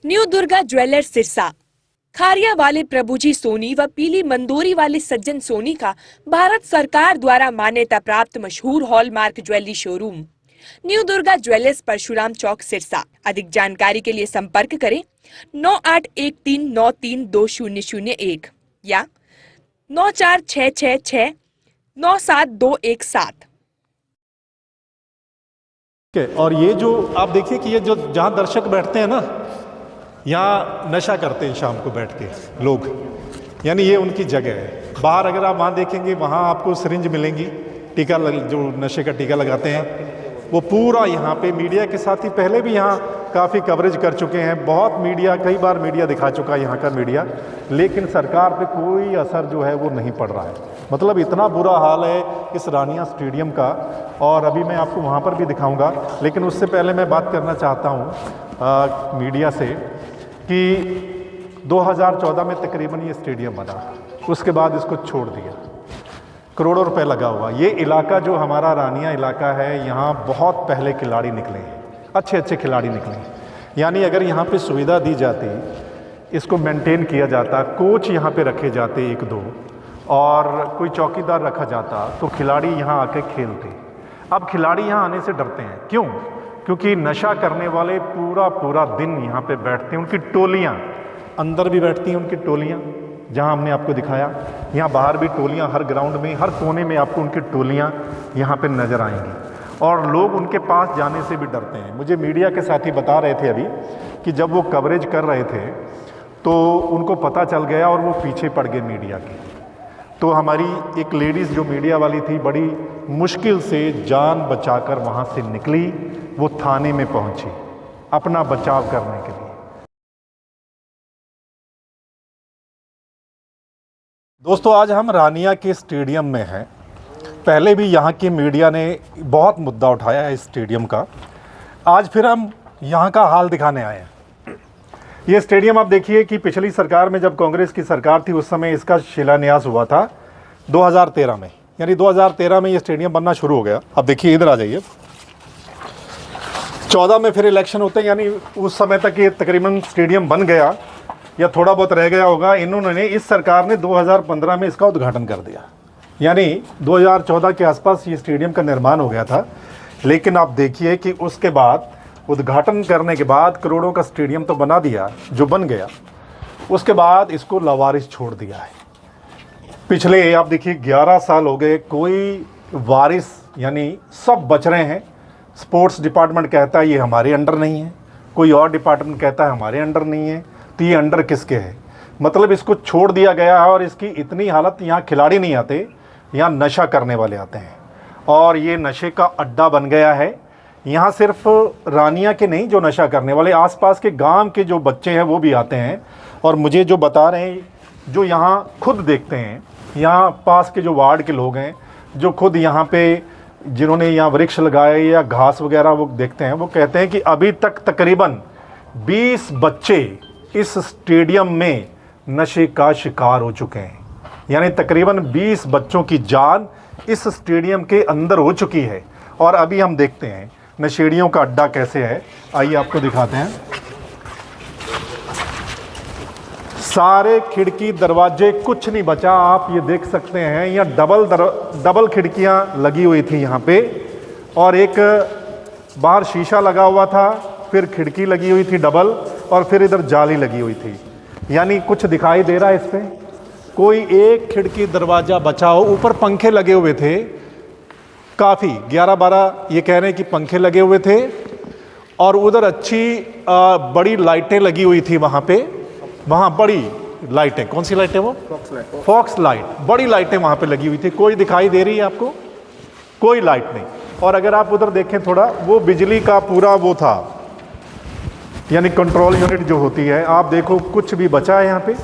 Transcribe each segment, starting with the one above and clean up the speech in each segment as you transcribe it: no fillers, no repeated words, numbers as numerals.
New Durga jewellers Sirsa. खारिया वाले प्रभुजी सोनी व पीली मंदोरी वाले सज्जन सोनी का भारत सरकार द्वारा मान्यता प्राप्त मशहूर hallmark jewellery showroom new Durga jewellers Parshuram चौक सिरसा। अधिक जानकारी के लिए संपर्क करें 9813932001 या 9466697217। और ये जो आप देखिए कि ये जो जहाँ दर्शक बैठते हैं ना, यहाँ नशा करते हैं शाम को बैठ के लोग, यानी ये उनकी जगह है। बाहर अगर आप वहाँ देखेंगे, वहाँ आपको सिरिंज मिलेंगी, टीका जो नशे का टीका लगाते हैं, वो पूरा यहाँ पे मीडिया के साथ ही पहले भी यहाँ काफ़ी कवरेज कर चुके हैं। बहुत मीडिया, कई बार मीडिया दिखा चुका है यहाँ का मीडिया, लेकिन सरकार पे कोई असर जो है वो नहीं पड़ रहा है। मतलब इतना बुरा हाल है इस रानिया स्टेडियम का, और अभी मैं आपको वहाँ पर भी दिखाऊंगा। लेकिन उससे पहले मैं बात करना चाहता हूँ मीडिया से कि 2014 में तकरीबन ये स्टेडियम बना, उसके बाद इसको छोड़ दिया, करोड़ों रुपए लगा हुआ। ये इलाका जो हमारा रानिया इलाका है, यहाँ बहुत पहले खिलाड़ी निकले हैं, अच्छे अच्छे खिलाड़ी निकले हैं। यानी अगर यहाँ पे सुविधा दी जाती, इसको मेंटेन किया जाता, कोच यहाँ पे रखे जाते एक दो, और कोई चौकीदार रखा जाता, तो खिलाड़ी यहाँ आके खेलते। अब खिलाड़ी यहाँ आने से डरते हैं। क्यों? क्योंकि नशा करने वाले पूरा पूरा दिन यहाँ पे बैठते हैं, उनकी टोलियाँ अंदर भी बैठती हैं, उनकी टोलियाँ जहाँ हमने आपको दिखाया, यहाँ बाहर भी टोलियाँ, हर ग्राउंड में, हर कोने में आपको उनकी टोलियाँ यहाँ पे नज़र आएंगी, और लोग उनके पास जाने से भी डरते हैं। मुझे मीडिया के साथी बता रहे थे अभी कि जब वो कवरेज कर रहे थे तो उनको पता चल गया और वो पीछे पड़ गए मीडिया के। तो हमारी एक लेडीज़ जो मीडिया वाली थी, बड़ी मुश्किल से जान बचाकर वहाँ से निकली, वो थाने में पहुँची अपना बचाव करने के लिए। दोस्तों, आज हम रानिया के स्टेडियम में हैं। पहले भी यहाँ की मीडिया ने बहुत मुद्दा उठाया है इस स्टेडियम का। आज फिर हम यहाँ का हाल दिखाने आए हैं। ये स्टेडियम आप देखिए कि पिछली सरकार में, जब कांग्रेस की सरकार थी, उस समय इसका शिलान्यास हुआ था 2013 में, यानी 2013 में ये स्टेडियम बनना शुरू हो गया। अब देखिए, इधर आ जाइए। 14 में फिर इलेक्शन होते हैं, यानी उस समय तक ये तकरीबन स्टेडियम बन गया या थोड़ा बहुत रह गया होगा। इन्होंने, इस सरकार ने 2015 में इसका उद्घाटन कर दिया, यानी 2014 के आसपास ये स्टेडियम का निर्माण हो गया था। लेकिन आप देखिए कि उसके बाद, उद्घाटन करने के बाद, करोड़ों का स्टेडियम तो बना दिया जो बन गया, उसके बाद इसको लावारिस छोड़ दिया है। पिछले आप देखिए 11 साल हो गए, कोई वारिस, यानी सब बच रहे हैं। स्पोर्ट्स डिपार्टमेंट कहता है ये हमारे अंडर नहीं है, कोई और डिपार्टमेंट कहता है हमारे अंडर नहीं है, तो ये अंडर किसके है? मतलब इसको छोड़ दिया गया है। और इसकी इतनी हालत, यहाँ खिलाड़ी नहीं आते, यहाँ नशा करने वाले आते हैं, और ये नशे का अड्डा बन गया है। यहाँ सिर्फ रानिया के नहीं जो नशा करने वाले, आसपास के गांव के जो बच्चे हैं वो भी आते हैं। और मुझे जो बता रहे हैं, जो यहाँ खुद देखते हैं, यहाँ पास के जो वार्ड के लोग हैं, जो खुद यहाँ पे जिन्होंने यहाँ वृक्ष लगाए या घास वगैरह वो देखते हैं, वो कहते हैं कि अभी तक तकरीबन 20 बच्चे इस स्टेडियम में नशे का शिकार हो चुके हैं। यानी तकरीबन 20 बच्चों की जान इस स्टेडियम के अंदर हो चुकी है। और अभी हम देखते हैं नशेड़ियों का अड्डा कैसे है, आइए आपको दिखाते हैं। सारे खिड़की दरवाजे, कुछ नहीं बचा। आप ये देख सकते हैं, यहाँ डबल खिड़कियाँ लगी हुई थी यहाँ पे, और एक बाहर शीशा लगा हुआ था, फिर खिड़की लगी हुई थी डबल, और फिर इधर जाली लगी हुई थी। यानी कुछ दिखाई दे रहा है इस पे? कोई एक खिड़की दरवाज़ा बचा हो। ऊपर पंखे लगे हुए थे काफ़ी, 11-12 ये कह रहे हैं कि पंखे लगे हुए थे, और उधर अच्छी बड़ी लाइटें लगी हुई थी वहाँ पे। वहाँ बड़ी लाइटें, कौन सी लाइटें? वो फॉक्स लाइट, बड़ी लाइटें वहाँ पे लगी हुई थी। कोई दिखाई दे रही है आपको? कोई लाइट नहीं। और अगर आप उधर देखें थोड़ा, वो बिजली का पूरा वो था, यानी कंट्रोल यूनिट जो होती है, आप देखो कुछ भी बचा है यहाँ पे?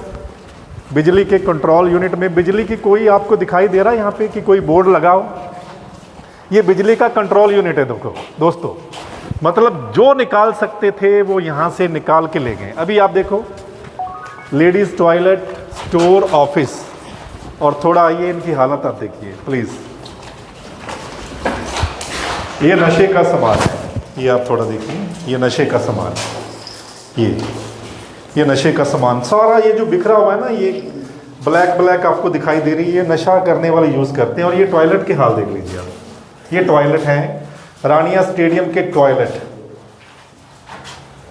बिजली के कंट्रोल यूनिट में बिजली की कोई आपको दिखाई दे रहा है यहाँ पे कि कोई बोर्ड लगाओ? ये बिजली का कंट्रोल यूनिट है। देखो दोस्तों, मतलब जो निकाल सकते थे वो यहाँ से निकाल के ले गए। अभी आप देखो, लेडीज़ टॉयलेट, स्टोर, ऑफिस, और थोड़ा आइए इनकी हालत आप देखिए प्लीज़। ये नशे का सामान है, ये आप थोड़ा देखिए, ये नशे का सामान है। ये ये नशे का सामान सारा ये जो बिखरा हुआ है ना, ये ब्लैक ब्लैक आपको दिखाई दे रही है, नशा करने वाले यूज़ करते हैं। और ये टॉयलेट के हाल देख लीजिए आप, ये टॉयलेट हैं रानिया स्टेडियम के टॉयलेट।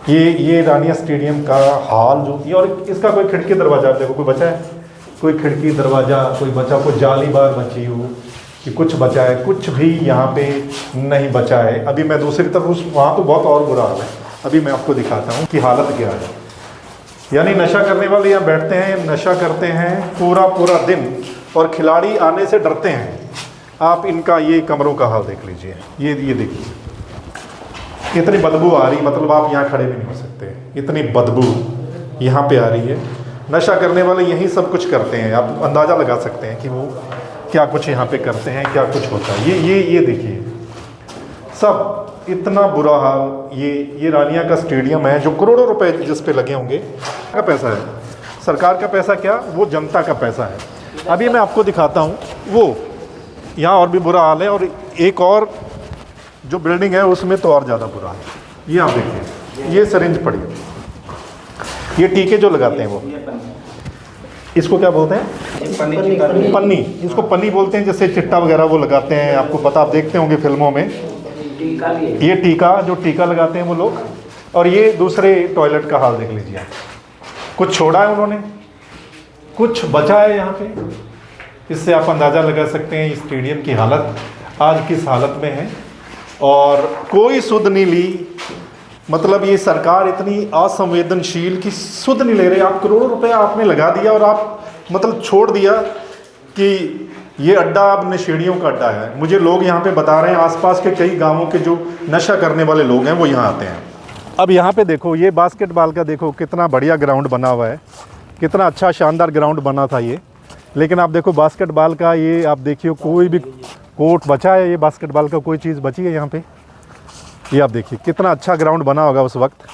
ये रानिया स्टेडियम का हाल जो ये, और इसका कोई खिड़की दरवाज़ा देखो, कोई बचा है? कोई खिड़की दरवाज़ा कोई बचा, कोई जाली बार बची हो कि कुछ बचा है? कुछ भी यहाँ पे नहीं बचा है। अभी मैं दूसरी तरफ उस वहाँ तो बहुत और बुरा हाल है, अभी मैं आपको दिखाता हूँ कि हालत क्या है। यानी नशा करने वाले यहाँ बैठते हैं, नशा करते हैं पूरा पूरा दिन, और खिलाड़ी आने से डरते हैं। आप इनका ये कमरों का हाल देख लीजिए, ये देखिए इतनी बदबू आ रही, मतलब आप यहाँ खड़े भी नहीं हो सकते, इतनी बदबू यहाँ पे आ रही है। नशा करने वाले यही सब कुछ करते हैं, आप अंदाज़ा लगा सकते हैं कि वो क्या कुछ यहाँ पे करते हैं, क्या कुछ होता है। ये देखिए सब इतना बुरा हाल। ये रानिया का स्टेडियम है जो करोड़ों रुपए जिस पे लगे होंगे का पैसा है, सरकार का पैसा क्या, वो जनता का पैसा है। अभी मैं आपको दिखाता हूँ, वो यहाँ और भी बुरा हाल है, और एक और जो बिल्डिंग है उसमें तो और ज़्यादा बुरा है। ये आप देखिए, ये सिरिंज पड़ी, ये टीके जो लगाते हैं वो, इसको क्या बोलते हैं? पन्नी। इसको पन्नी बोलते हैं, जैसे चिट्टा वगैरह वो लगाते हैं, आपको पता, आप देखते होंगे फिल्मों में। ये टीका, जो टीका लगाते हैं वो लोग। और ये दूसरे टॉयलेट का हाल देख लीजिए, कुछ छोड़ा है उन्होंने, कुछ बचा है यहाँ पे। इससे आप अंदाज़ा लगा सकते हैं इस स्टेडियम की हालत आज किस हालत में है। और कोई सुध नहीं ली, मतलब ये सरकार इतनी असंवेदनशील कि सुध नहीं ले रहे। आप करोड़ों रुपए आपने लगा दिया और आप मतलब छोड़ दिया कि ये अड्डा अब नशेड़ियों का अड्डा है। मुझे लोग यहाँ पे बता रहे हैं, आसपास के कई गांवों के जो नशा करने वाले लोग हैं वो यहाँ आते हैं। अब यहाँ पे देखो, ये बास्केटबॉल का देखो कितना बढ़िया ग्राउंड बना हुआ है, कितना अच्छा शानदार ग्राउंड बना था ये। लेकिन आप देखो बास्केटबॉल का, ये आप देखिए कोई भी कोर्ट बचा है, ये बास्केटबॉल का कोई चीज़ बची है यहाँ पे? ये आप देखिए कितना अच्छा ग्राउंड बना होगा उस वक्त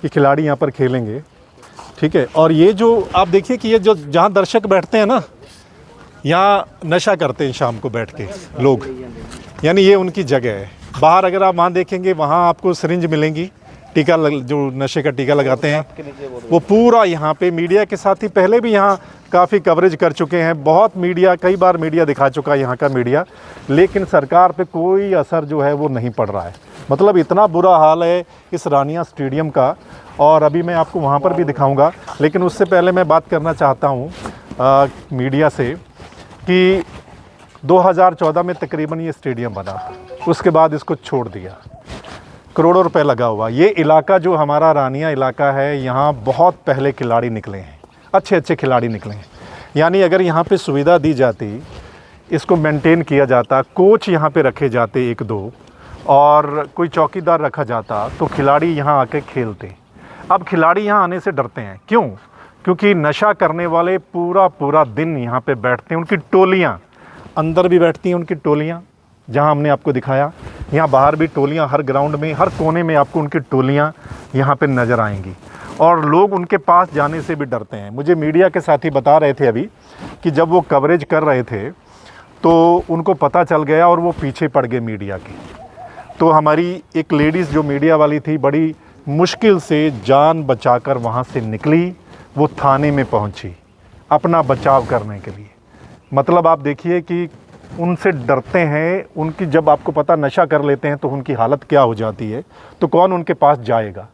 कि खिलाड़ी यहाँ पर खेलेंगे, ठीक है। और ये जो आप देखिए कि ये जो जहाँ दर्शक बैठते हैं ना, यहाँ नशा करते हैं शाम को बैठ के लोग, यानी ये उनकी जगह है। बाहर अगर आप वहाँ देखेंगे, वहाँ आपको सिरिंज मिलेंगी, टीका जो नशे का टीका लगाते हैं वो पूरा। यहाँ पे मीडिया के साथ ही पहले भी यहाँ काफ़ी कवरेज कर चुके हैं, बहुत मीडिया, कई बार मीडिया दिखा चुका है यहाँ का मीडिया, लेकिन सरकार पे कोई असर जो है वो नहीं पड़ रहा है। मतलब इतना बुरा हाल है इस रानिया स्टेडियम का। और अभी मैं आपको वहाँ पर भी दिखाऊंगा, लेकिन उससे पहले मैं बात करना चाहता हूँ मीडिया से कि 2014 में तकरीबन ये स्टेडियम बना, उसके बाद इसको छोड़ दिया, करोड़ों रुपए लगा हुआ। ये इलाका जो हमारा रानिया इलाका है, यहाँ बहुत पहले खिलाड़ी निकले हैं, अच्छे अच्छे खिलाड़ी निकले हैं। यानी अगर यहाँ पे सुविधा दी जाती, इसको मेंटेन किया जाता, कोच यहाँ पे रखे जाते एक दो, और कोई चौकीदार रखा जाता, तो खिलाड़ी यहाँ आके खेलते। अब खिलाड़ी यहाँ आने से डरते हैं, क्यों? क्योंकि नशा करने वाले पूरा पूरा दिन यहाँ पे बैठते हैं, उनकी टोलियाँ अंदर भी बैठती हैं, उनकी टोलियाँ जहाँ हमने आपको दिखाया, यहाँ बाहर भी टोलियाँ, हर ग्राउंड में, हर कोने में आपको उनकी टोलियाँ यहाँ पे नज़र आएंगी। और लोग उनके पास जाने से भी डरते हैं। मुझे मीडिया के साथी बता रहे थे अभी कि जब वो कवरेज कर रहे थे तो उनको पता चल गया और वो पीछे पड़ गए मीडिया के। तो हमारी एक लेडीज़ जो मीडिया वाली थी, बड़ी मुश्किल से जान बचाकर वहाँ से निकली, वो थाने में पहुँची अपना बचाव करने के लिए। मतलब आप देखिए कि उनसे डरते हैं, उनकी जब आपको पता नशा कर लेते हैं तो उनकी हालत क्या हो जाती है, तो कौन उनके पास जाएगा।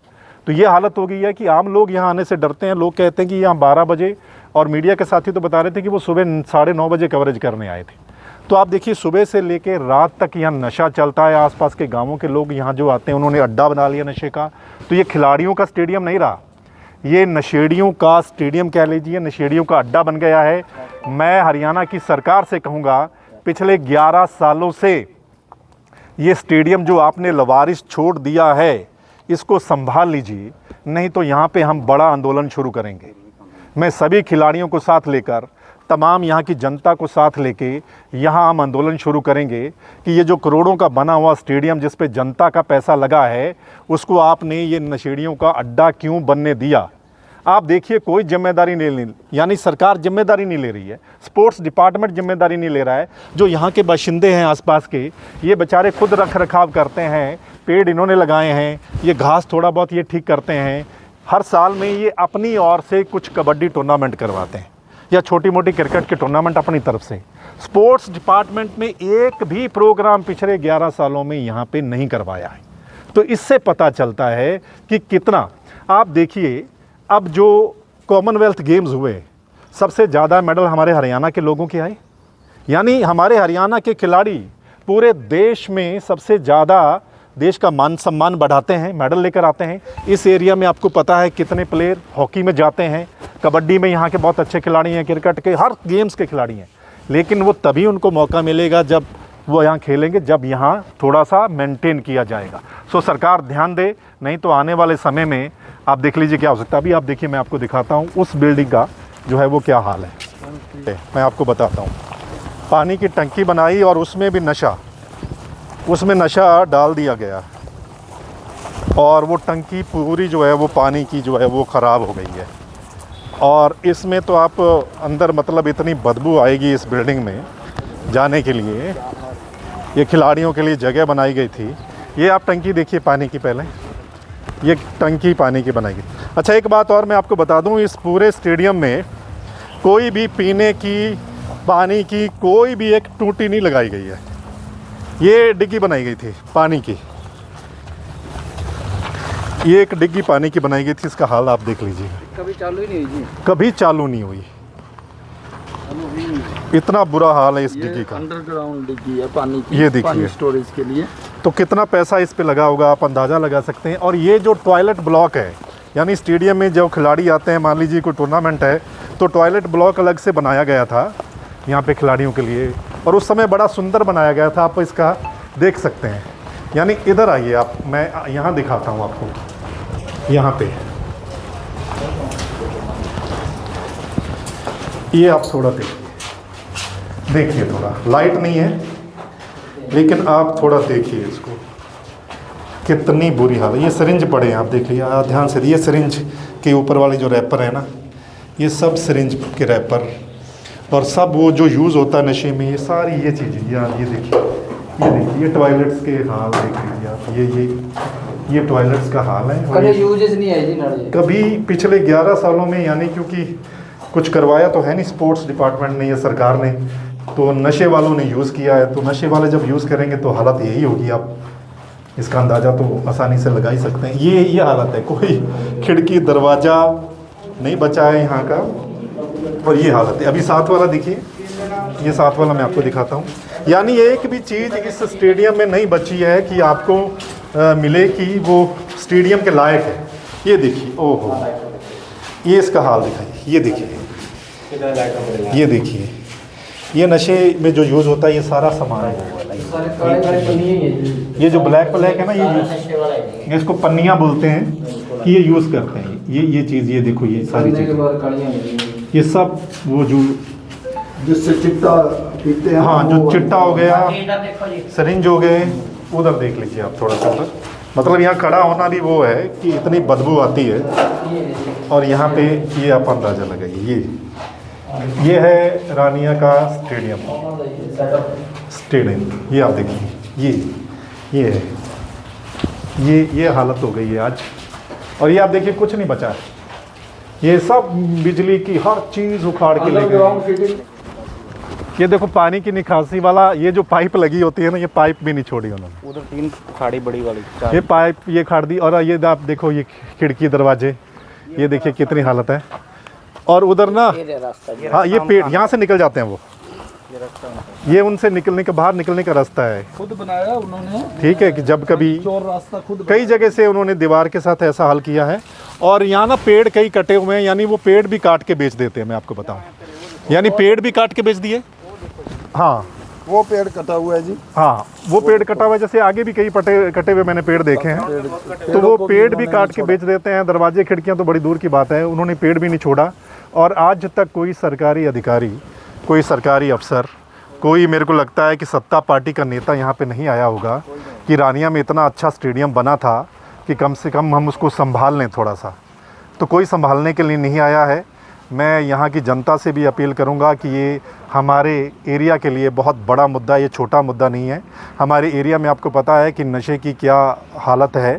तो ये हालत हो गई है कि आम लोग यहाँ आने से डरते हैं। लोग कहते हैं कि यहाँ 12 बजे, और मीडिया के साथी तो बता रहे थे कि वो सुबह 9:30 बजे कवरेज करने आए थे। तो आप देखिए सुबह से लेके रात तक यहाँ नशा चलता है। आसपास के गाँवों के लोग यहाँ जो आते हैं उन्होंने अड्डा बना लिया नशे का। तो ये खिलाड़ियों का स्टेडियम नहीं रहा, ये नशेड़ियों का स्टेडियम कह लीजिए, नशेड़ियों का अड्डा बन गया है। मैं हरियाणा की सरकार से कहूँगा, पिछले 11 सालों से ये स्टेडियम जो आपने लवारिस छोड़ दिया है, इसको संभाल लीजिए, नहीं तो यहाँ पे हम बड़ा आंदोलन शुरू करेंगे। मैं सभी खिलाड़ियों को साथ लेकर, तमाम यहाँ की जनता को साथ लेके यहाँ हम आंदोलन शुरू करेंगे कि ये जो करोड़ों का बना हुआ स्टेडियम जिस पे जनता का पैसा लगा है, उसको आपने ये नशेड़ियों का अड्डा क्यों बनने दिया। आप देखिए कोई जिम्मेदारी नहीं ले, यानी सरकार जिम्मेदारी नहीं ले रही है, स्पोर्ट्स डिपार्टमेंट जिम्मेदारी नहीं ले रहा है। जो यहाँ के बाशिंदे हैं आसपास के, ये बेचारे खुद रख रखाव करते हैं, पेड़ इन्होंने लगाए हैं, ये घास थोड़ा बहुत ये ठीक करते हैं, हर साल में ये अपनी ओर से कुछ कबड्डी टूर्नामेंट करवाते हैं या छोटी मोटी क्रिकेट के टूर्नामेंट अपनी तरफ से। स्पोर्ट्स डिपार्टमेंट में एक भी प्रोग्राम पिछले 11 सालों में यहाँ पे नहीं करवाया है। तो इससे पता चलता है कि कितना, आप देखिए अब जो कॉमनवेल्थ गेम्स हुए सबसे ज़्यादा मेडल हमारे हरियाणा के लोगों के आए, यानी हमारे हरियाणा के खिलाड़ी पूरे देश में सबसे ज़्यादा देश का मान सम्मान बढ़ाते हैं, मेडल लेकर आते हैं। इस एरिया में आपको पता है कितने प्लेयर हॉकी में जाते हैं, कबड्डी में यहाँ के बहुत अच्छे खिलाड़ी हैं, क्रिकेट के हर गेम्स के खिलाड़ी हैं, लेकिन वो तभी उनको मौका मिलेगा जब वो यहाँ खेलेंगे, जब यहाँ थोड़ा सा मेंटेन किया जाएगा। सो सरकार ध्यान दे, नहीं तो आने वाले समय में आप देख लीजिए क्या हो सकता है। अभी आप देखिए, मैं आपको दिखाता हूँ उस बिल्डिंग का जो है वो क्या हाल है। मैं आपको बताता हूँ, पानी की टंकी बनाई और उसमें भी नशा, उसमें नशा डाल दिया गया और वो टंकी पूरी जो है वो पानी की जो है वो ख़राब हो गई है। और इसमें तो आप अंदर मतलब इतनी बदबू आएगी इस बिल्डिंग में जाने के लिए। ये खिलाड़ियों के लिए जगह बनाई गई थी। ये आप टंकी देखिए पानी की, पहले ये टंकी पानी की बनाई गई। अच्छा, एक बात और मैं आपको बता दूं, इस पूरे स्टेडियम में कोई भी पीने की पानी की कोई भी एक टूटी नहीं लगाई गई है। ये डिग्गी बनाई गई थी पानी की, ये एक डिग्गी पानी की बनाई गई थी। इसका हाल आप देख लीजिए, कभी चालू ही नहीं हुई जी, कभी चालू नहीं हुई। इतना बुरा हाल है इस डिग्गी का। अंडरग्राउंड डिग्गी है पानी की, ये देखिए, पानी स्टोरेज के लिए। तो कितना पैसा इस पे लगा होगा आप अंदाज़ा लगा सकते हैं। और ये जो टॉयलेट ब्लॉक है, यानी स्टेडियम में जब खिलाड़ी आते हैं, मान लीजिए कोई टूर्नामेंट है, तो टॉयलेट ब्लॉक अलग से बनाया गया था यहाँ पे खिलाड़ियों के लिए, और उस समय बड़ा सुंदर बनाया गया था। आप इसका देख सकते हैं। यानी इधर आइए आप, मैं यहाँ दिखाता हूँ आपको। यहाँ पे ये आप थोड़ा देखिए, थोड़ा लाइट नहीं है लेकिन आप थोड़ा देखिए इसको, कितनी बुरी हालत है। ये सिरिंज पड़े हैं, आप देख लीजिए ध्यान से। ये सिरिंज के ऊपर वाली जो रैपर है ना, ये सब सिरिंज के रैपर और सब वो जो यूज़ होता है नशे में, ये सारी ये चीज़ें। यार ये देखिए, ये टॉयलेट्स के हाल देख लीजिए आप। ये टॉयलेट्स का हाल है। कभी यूजेस नहीं है जी नल, कभी पिछले 11 सालों में, यानी क्योंकि कुछ करवाया तो है नहीं स्पोर्ट्स डिपार्टमेंट ने या सरकार ने, तो नशे वालों ने यूज़ किया है। तो नशे वाले जब यूज़ करेंगे तो हालत यही होगी। आप इसका अंदाज़ा तो आसानी से लगा ही सकते हैं। ये हालत है, कोई खिड़की दरवाज़ा नहीं बचा है यहाँ का, और ये हालत है। अभी साथ वाला देखिए, ये साथ वाला मैं आपको दिखाता हूँ। यानी एक भी चीज़ इस स्टेडियम में नहीं बची है कि आपको मिले कि वो स्टेडियम के लायक है। ये देखिए, ओहो, ये इसका हाल दिखाइए। ये देखिए, ये देखिए, ये नशे में जो यूज़ होता है ये सारा सामान है। ये जो ब्लैक है ना, ये इसको पन्नियाँ बोलते हैं कि ये यूज़ करते हैं। ये चीज़, ये देखो, ये सारी चीज़, ये सब वो जो जिससे चिट्टा पीते हैं, हाँ, जो चिट्टा हो गया, सिरिंज हो गए, उधर देख लीजिए आप थोड़ा सा उधर। मतलब यहाँ खड़ा होना भी वो है कि इतनी बदबू आती है। और यहाँ पे ये आप अंदाज़ा लगाइए, ये है रानिया का स्टेडियम। ये आप देखिए, ये है, ये हालत हो गई है आज। और ये आप देखिए, कुछ नहीं बचा है। ये सब बिजली की हर चीज़ उखाड़ के ले गए। ये देखो पानी की निकासी वाला, ये जो पाइप लगी होती है ना, ये पाइप भी नहीं छोड़ी उन्होंने। उधर 3 खाड़ी बड़ी वाली, ये पाइप ये खाड़ दी। और ये आप देखो, ये खिड़की दरवाजे, ये देखिए कितनी हालत है। और उधर ना, हाँ, ये पेड़ यहाँ से निकल जाते हैं वो, ये उनसे बाहर निकलने का रास्ता है, खुद बनाया उन्होंने। ठीक है, कि जब कभी चोर रास्ता खुद कई जगह से उन्होंने दीवार के साथ ऐसा हल किया है। और यहाँ ना पेड़ कई कटे हुए हैं, यानी वो पेड़ भी काट के बेच देते हैं। मैं आपको बताऊँ, यानी पेड़ भी काट के बेच दिए। हाँ, वो पेड़ कटा हुआ है जी। हाँ, वो पेड़ कटा हुआ है। जैसे आगे भी कई कटे हुए मैंने पेड़ देखे हैं, तो वो पेड़ भी काट के बेच देते हैं। दरवाजे खिड़कियाँ तो बड़ी दूर की बात है, उन्होंने पेड़ भी नहीं छोड़ा। और आज तक कोई सरकारी अधिकारी, कोई सरकारी अफसर, कोई, मेरे को लगता है कि सत्ता पार्टी का नेता यहाँ पे नहीं आया होगा कि रानिया में इतना अच्छा स्टेडियम बना था कि कम से कम हम उसको संभाल लें थोड़ा सा। तो कोई संभालने के लिए नहीं आया है। मैं यहाँ की जनता से भी अपील करूँगा कि ये हमारे एरिया के लिए बहुत बड़ा मुद्दा, ये छोटा मुद्दा नहीं है। हमारे एरिया में आपको पता है कि नशे की क्या हालत है,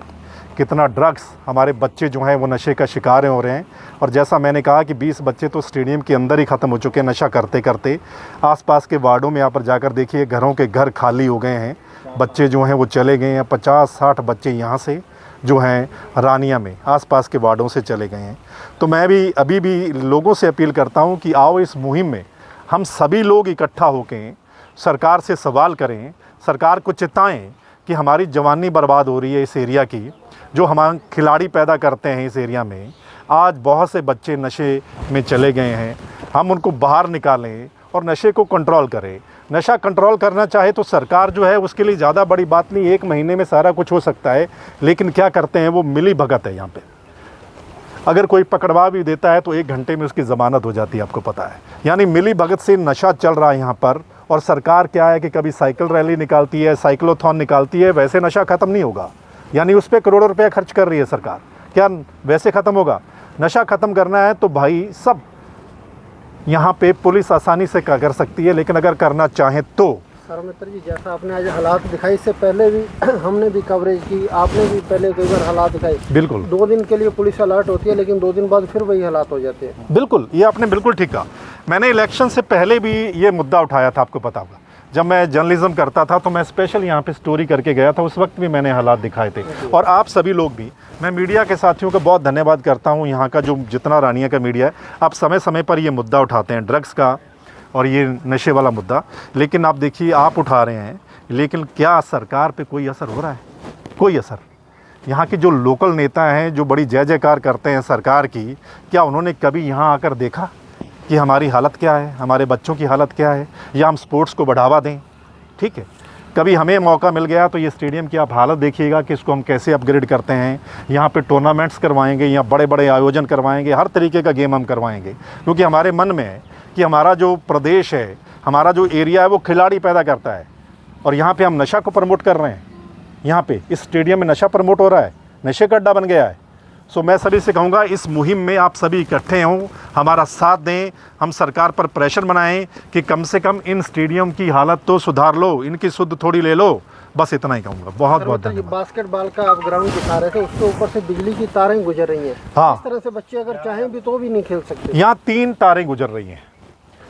कितना ड्रग्स, हमारे बच्चे जो हैं वो नशे का शिकार हो रहे हैं। और जैसा मैंने कहा कि 20 बच्चे तो स्टेडियम के अंदर ही ख़त्म हो चुके हैं नशा करते करते। आसपास के वार्डों में यहाँ पर जाकर देखिए, घरों के घर खाली हो गए हैं, बच्चे जो हैं वो चले गए हैं। 50-60 बच्चे यहाँ से जो हैं रानिया में आसपास के वार्डों से चले गए हैं। तो मैं भी अभी भी लोगों से अपील करता हूँ कि आओ इस मुहिम में हम सभी लोग इकट्ठा होकर सरकार से सवाल करें, सरकार को चिताएं कि हमारी जवानी बर्बाद हो रही है इस एरिया की। जो हमारे खिलाड़ी पैदा करते हैं इस एरिया में, आज बहुत से बच्चे नशे में चले गए हैं, हम उनको बाहर निकालें और नशे को कंट्रोल करें। नशा कंट्रोल करना चाहे तो सरकार जो है उसके लिए ज़्यादा बड़ी बात नहीं, 1 महीने में सारा कुछ हो सकता है। लेकिन क्या करते हैं, वो मिली भगत है यहाँ पे। अगर कोई पकड़वा भी देता है तो 1 घंटे में उसकी ज़मानत हो जाती है, आपको पता है। यानी मिली भगत से नशा चल रहा है यहाँ पर। और सरकार क्या है कि कभी साइकिल रैली निकालती है, साइक्लोथॉन निकालती है, वैसे नशा ख़त्म नहीं होगा। यानी उस पर करोड़ों रुपये खर्च कर रही है सरकार, क्या वैसे ख़त्म होगा? नशा ख़त्म करना है तो भाई सब यहाँ पे पुलिस आसानी से कर सकती है, लेकिन अगर करना चाहें तो। सर मित्र जी, जैसा आपने आज हालात दिखाई, इससे पहले भी हमने भी कवरेज की, आपने भी पहले कई बार हालात दिखाए। बिल्कुल 2 दिन के लिए पुलिस अलर्ट होती है, लेकिन 2 दिन बाद फिर वही हालात हो जाते हैं। बिल्कुल, ये आपने बिल्कुल ठीक कहा। मैंने इलेक्शन से पहले भी ये मुद्दा उठाया था, आपको पता होगा। जब मैं जर्नलिज्म करता था तो मैं स्पेशल यहाँ पे स्टोरी करके गया था, उस वक्त भी मैंने हालात दिखाए थे। और आप सभी लोग भी, मैं मीडिया के साथियों का बहुत धन्यवाद करता हूँ, यहाँ का जो जितना रानिया का मीडिया है, आप समय समय पर ये मुद्दा उठाते हैं, ड्रग्स का और ये नशे वाला मुद्दा। लेकिन आप देखिए, आप उठा रहे हैं, लेकिन क्या सरकार पे कोई असर हो रहा है? कोई असर। यहाँ के जो लोकल नेता हैं, जो बड़ी जय जयकार करते हैं सरकार की, क्या उन्होंने कभी यहाँ आकर देखा कि हमारी हालत क्या है, हमारे बच्चों की हालत क्या है, या हम स्पोर्ट्स को बढ़ावा दें? ठीक है, कभी हमें मौका मिल गया तो ये स्टेडियम की आप हालत देखिएगा कि इसको हम कैसे अपग्रेड करते हैं। यहाँ पे टूर्नामेंट्स करवाएंगे, यहाँ बड़े बड़े आयोजन करवाएंगे, हर तरीके का गेम हम करवाएंगे, क्योंकि हमारे मन में है कि हमारा जो प्रदेश है, हमारा जो एरिया है, वो खिलाड़ी पैदा करता है। और यहाँ पे हम नशा को प्रमोट कर रहे हैं। यहाँ पे इस स्टेडियम में नशा प्रमोट हो रहा है, नशे का अड्डा बन गया है। सो मैं सभी से कहूँगा, इस मुहिम में आप सभी इकट्ठे हों, हमारा साथ दें, हम सरकार पर प्रेशर बनाएं कि कम से कम इन स्टेडियम की हालत तो सुधार लो, इनकी शुद्ध थोड़ी ले लो। बस इतना ही कहूँगा। बहुत बहुत धन्यवाद। बास्केटबॉल का आप ग्राउंड दिखा रहे थे, उसके ऊपर से बिजली की तारें गुजर रही हैं। हाँ, इस तरह से बच्चे अगर चाहें भी तो भी नहीं खेल सकते। यहाँ 3 तारें गुजर रही हैं,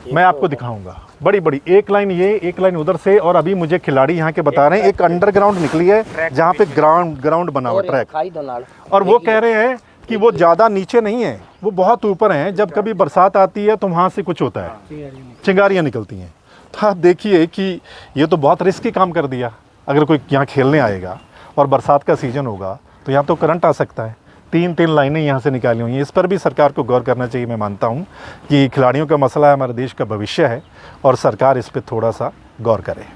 मैं आपको दिखाऊंगा, बड़ी बड़ी। एक लाइन ये, एक लाइन उधर से। और अभी मुझे खिलाड़ी यहाँ के बता रहे हैं, एक अंडरग्राउंड निकली है जहाँ पे ग्राउंड बना हुआ ट्रैक, और वो कह रहे हैं कि वो ज़्यादा नीचे नहीं है, वो बहुत ऊपर हैं। जब कभी बरसात आती है तो वहाँ से कुछ होता है, चिंगारियाँ निकलती हैं। तो आप देखिए कि ये तो बहुत रिस्की काम कर दिया। अगर कोई यहाँ खेलने आएगा और बरसात का सीज़न होगा तो यहाँ तो करंट आ सकता है। 3 लाइनें यहाँ से निकाली हुई हैं। इस पर भी सरकार को गौर करना चाहिए। मैं मानता हूँ कि खिलाड़ियों का मसला है, हमारे देश का भविष्य है, और सरकार इस पर थोड़ा सा गौर करे।